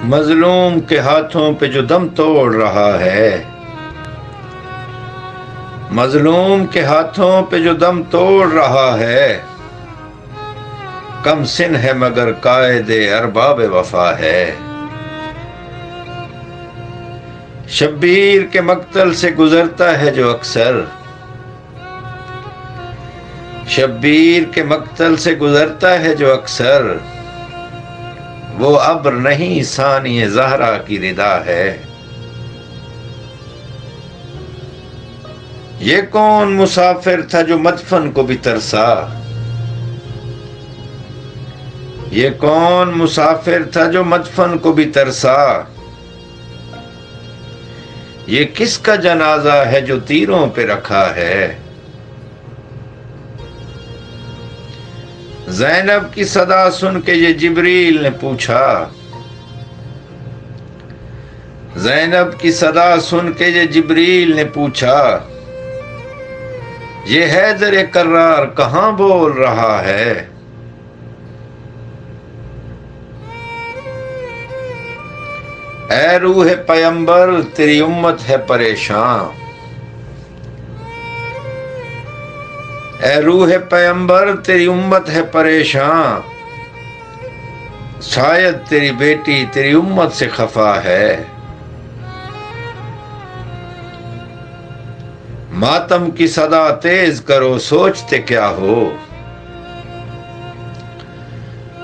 मजलूम के हाथों पे जो दम तोड़ रहा है, मजलूम के हाथों पे जो दम तोड़ रहा है, कम सिन है मगर कायदे अरबाब वफा है। शब्बीर के मक्तल से गुजरता है जो अक्सर, शब्बीर के मक्तल से गुजरता है जो अक्सर, वो अब्र नहीं सानिए ज़हरा की रिदा है। ये कौन मुसाफिर था जो मदफन को भी तरसा, ये कौन मुसाफिर था जो मदफन को भी तरसा, ये किसका जनाजा है जो तीरों पे रखा है। ज़ैनब की सदा सुन के ये जिब्रील ने पूछा, ज़ैनब की सदा सुन के ये जिब्रील ने पूछा, ये हैदर कर्रार कहाँ बोल रहा है। ऐ रूह पैगंबर तेरी उम्मत है परेशान, ऐ रूह पैगंबर तेरी उम्मत है परेशान, शायद तेरी बेटी तेरी उम्मत से खफा है। मातम की सदा तेज करो सोचते क्या हो,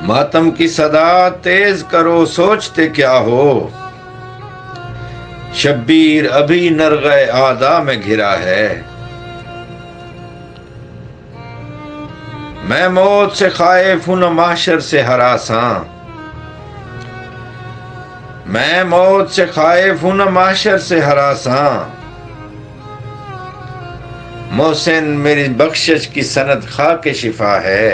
मातम की सदा तेज करो सोचते क्या हो, शब्बीर अभी नरग़े आदा में घिरा है। मैं मौत से खाइफ हूं न माशर से हरासां, मैं मौत से खाइफ हूं न माशर से हरासां, मोहसिन मेरी बख्शिश की सनद खा के शिफा है।